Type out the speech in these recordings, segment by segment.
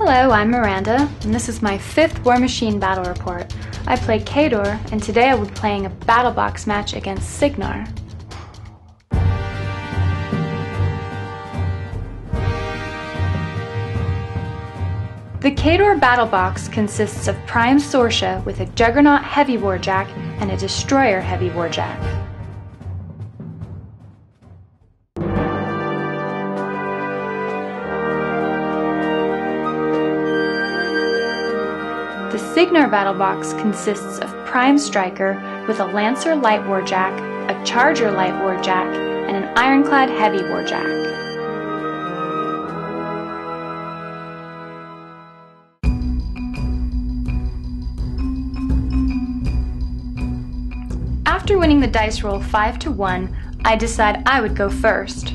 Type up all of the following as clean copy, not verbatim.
Hello, I'm Miranda, and this is my 5th Warmachine battle report. I play KHADOR, and today I will be playing a battle box match against CYGNAR. The KHADOR Battle Box consists of pSorscha with a Juggernaut Heavy Warjack and a Destroyer Heavy Warjack. The CYGNAR Battle Box consists of pStryker with a Lancer Light Warjack, a Charger Light Warjack, and an Ironclad Heavy Warjack. After winning the dice roll 5-1, I decide I would go first.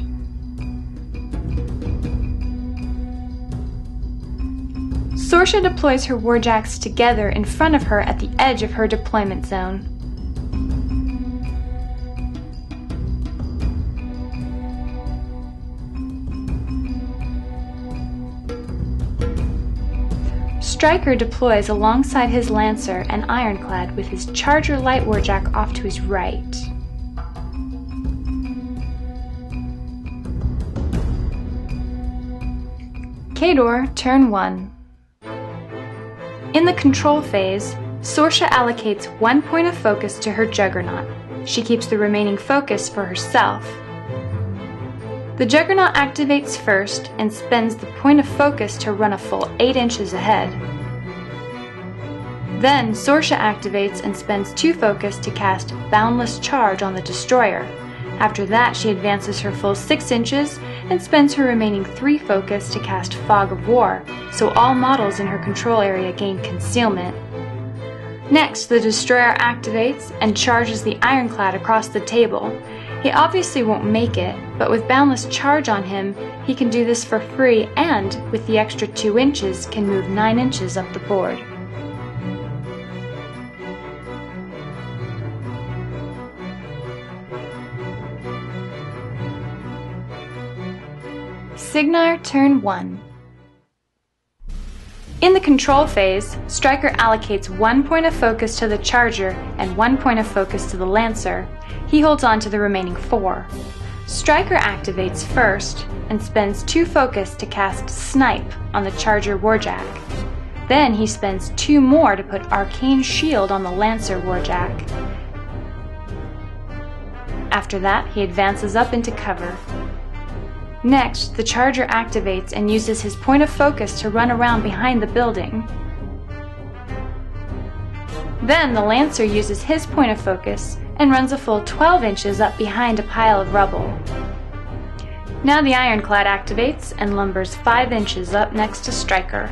pSorscha deploys her warjacks together in front of her at the edge of her deployment zone. pStryker deploys alongside his Lancer and Ironclad with his Charger Light Warjack off to his right. KHADOR, turn 1. In the control phase, pSorscha allocates 1 point of focus to her Juggernaut. She keeps the remaining focus for herself. The Juggernaut activates first and spends the point of focus to run a full 8 inches ahead. Then pSorscha activates and spends 2 focus to cast Boundless Charge on the Destroyer. After that, she advances her full 6 inches and spends her remaining 3 focus to cast Fog of War, so all models in her control area gain concealment. Next, the Destroyer activates and charges the Ironclad across the table. He obviously won't make it, but with Boundless Charge on him, he can do this for free and, with the extra 2 inches, can move 9 inches up the board. CYGNAR, turn 1. In the control phase, pStryker allocates 1 point of focus to the Charger and 1 point of focus to the Lancer. He holds on to the remaining 4. pStryker activates first and spends 2 focus to cast Snipe on the Charger Warjack. Then he spends 2 more to put Arcane Shield on the Lancer Warjack. After that, he advances up into cover. Next, the Charger activates and uses his point of focus to run around behind the building. Then the Lancer uses his point of focus and runs a full 12 inches up behind a pile of rubble. Now the Ironclad activates and lumbers 5 inches up next to pStryker.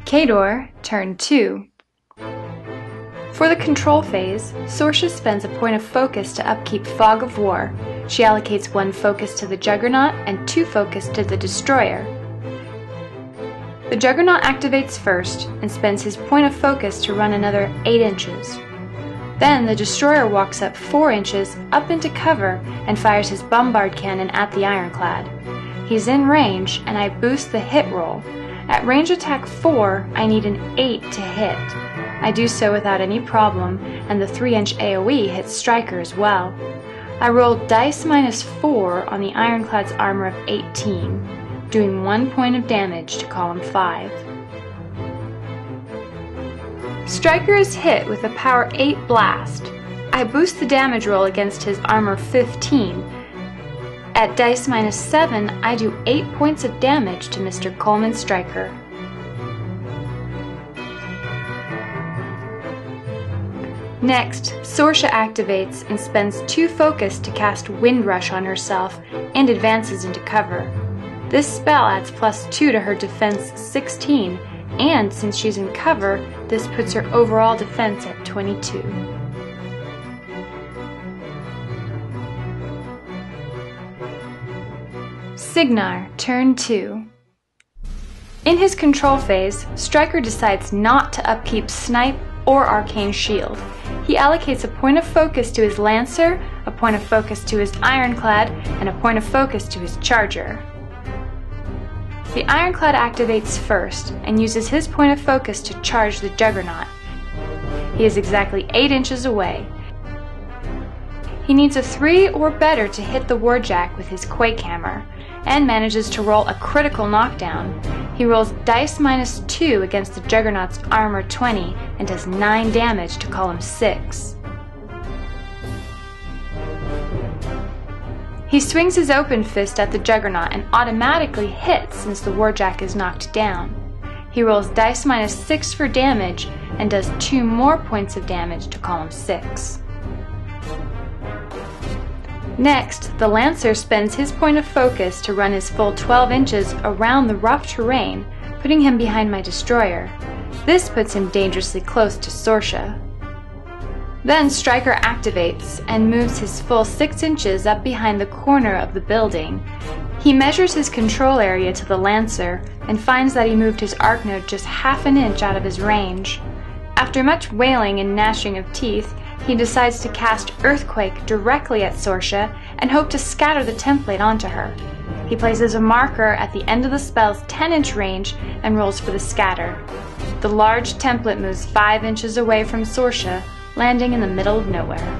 KHADOR, turn 2. For the control phase, pSorscha spends a point of focus to upkeep Fog of War. She allocates 1 focus to the Juggernaut and 2 focus to the Destroyer. The Juggernaut activates first and spends his point of focus to run another 8 inches. Then the Destroyer walks up 4 inches up into cover and fires his Bombard Cannon at the Ironclad. He's in range and I boost the hit roll. At range attack 4, I need an 8 to hit. I do so without any problem, and the 3-inch AoE hits pStryker as well. I rolled dice -4 on the Ironclad's armor of 18, doing 1 point of damage to column 5. pStryker is hit with a power 8 blast. I boost the damage roll against his armor 15. At dice -7, I do 8 points of damage to Mr. Coleman Stryker. Next, pSorscha activates and spends 2 focus to cast Windrush on herself and advances into cover. This spell adds +2 to her defense 16, and since she's in cover, this puts her overall defense at 22. CYGNAR, turn 2. In his control phase, pStryker decides not to upkeep Snipe or Arcane Shield. He allocates a point of focus to his Lancer, a point of focus to his ironclad and a point of focus to his charger. The ironclad activates first and uses his point of focus to charge the juggernaut. He is exactly 8 inches away. He needs a 3 or better to hit the warjack with his quake hammer, and manages to roll a critical knockdown. He rolls dice -2 against the juggernaut's armor 20 and does 9 damage to column 6. He swings his open fist at the juggernaut and automatically hits since the warjack is knocked down. He rolls dice -6 for damage and does 2 more points of damage to column 6. Next, the Lancer spends his point of focus to run his full 12 inches around the rough terrain, putting him behind my destroyer. This puts him dangerously close to pSorscha. Then Stryker activates and moves his full 6 inches up behind the corner of the building. He measures his control area to the Lancer and finds that he moved his arc node just half an inch out of his range. After much wailing and gnashing of teeth, he decides to cast Earthquake directly at pSorscha and hope to scatter the template onto her. He places a marker at the end of the spell's 10-inch range and rolls for the scatter. The large template moves 5 inches away from pSorscha, landing in the middle of nowhere.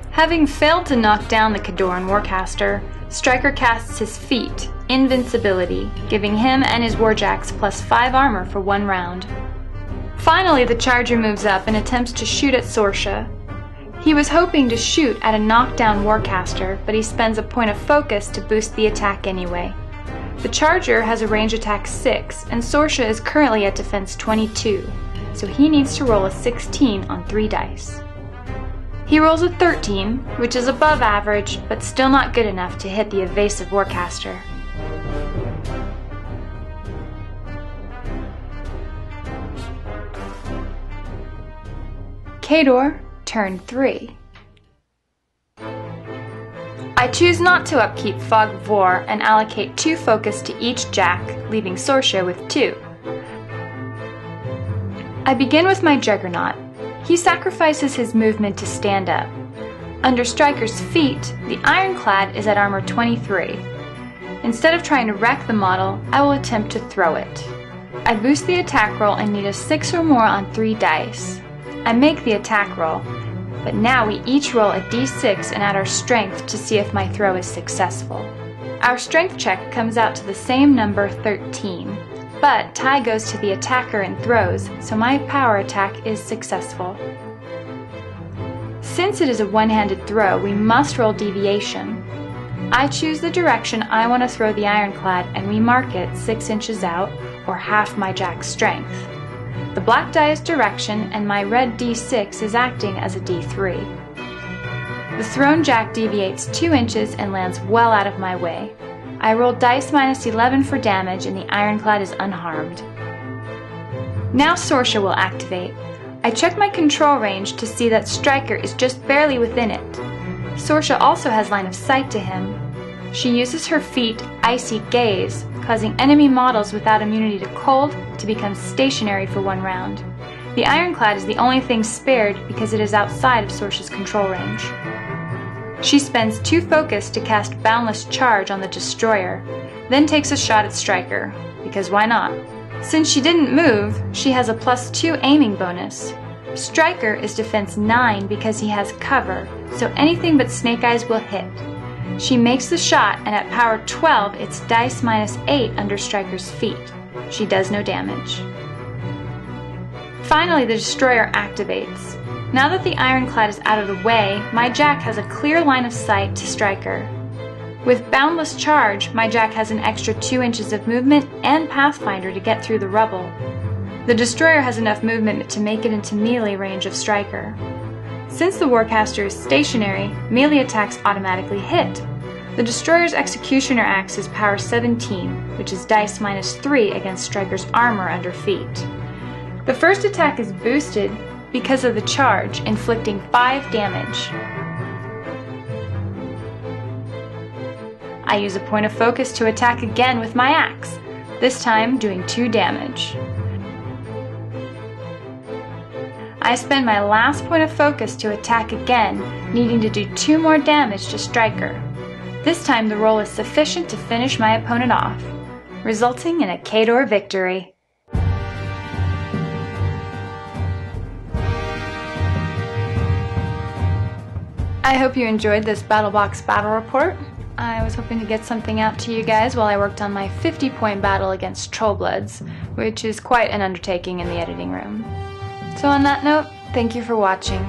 Having failed to knock down the KHADOR Warcaster, Stryker casts his feat, Invincibility, giving him and his warjacks +5 armor for 1 round. Finally, the charger moves up and attempts to shoot at pSorscha. He was hoping to shoot at a knockdown warcaster, but he spends a point of focus to boost the attack anyway. The charger has a range attack 6, and pSorscha is currently at defense 22, so he needs to roll a 16 on 3 dice. He rolls a 13, which is above average, but still not good enough to hit the evasive warcaster. KHADOR, turn 3. I choose not to upkeep Fog of War and allocate 2 focus to each jack, leaving pSorscha with 2. I begin with my juggernaut. He sacrifices his movement to stand up. Under Stryker's feet, the ironclad is at armor 23. Instead of trying to wreck the model, I will attempt to throw it. I boost the attack roll and need a 6 or more on 3 dice. I make the attack roll, but now we each roll a d6 and add our strength to see if my throw is successful. Our strength check comes out to the same number, 13, but tie goes to the attacker and throws, so my power attack is successful. Since it is a one-handed throw, we must roll deviation. I choose the direction I want to throw the ironclad and remark it 6 inches out, or half my jack's strength. The black die is direction, and my red d6 is acting as a d3. The thrown jack deviates 2 inches and lands well out of my way. I roll dice -11 for damage, and the ironclad is unharmed. Now pSorscha will activate. I check my control range to see that Stryker is just barely within it. pSorscha also has line of sight to him. She uses her feat, Icy Gaze, causing enemy models without immunity to cold to become stationary for 1 round. The ironclad is the only thing spared because it is outside of pSorscha's control range. She spends 2 focus to cast Boundless Charge on the destroyer, then takes a shot at Stryker, because why not? Since she didn't move, she has a +2 aiming bonus. Stryker is defense 9 because he has cover, so anything but Snake Eyes will hit. She makes the shot, and at power 12, it's dice -8 under Stryker's feet. She does no damage. Finally, the destroyer activates. Now that the ironclad is out of the way, my jack has a clear line of sight to Stryker. With Boundless Charge, my jack has an extra 2 inches of movement and Pathfinder to get through the rubble. The destroyer has enough movement to make it into melee range of Stryker. Since the Warcaster is stationary, melee attacks automatically hit. The destroyer's Executioner Axe is power 17, which is dice -3 against Stryker's armor under feet. The first attack is boosted because of the charge, inflicting 5 damage. I use a point of focus to attack again with my axe, this time doing 2 damage. I spend my last point of focus to attack again, needing to do 2 more damage to Stryker. This time the roll is sufficient to finish my opponent off, resulting in a KHADOR victory. I hope you enjoyed this BattleBox battle report. I was hoping to get something out to you guys while I worked on my 50-point battle against Trollbloods, which is quite an undertaking in the editing room. So on that note, thank you for watching.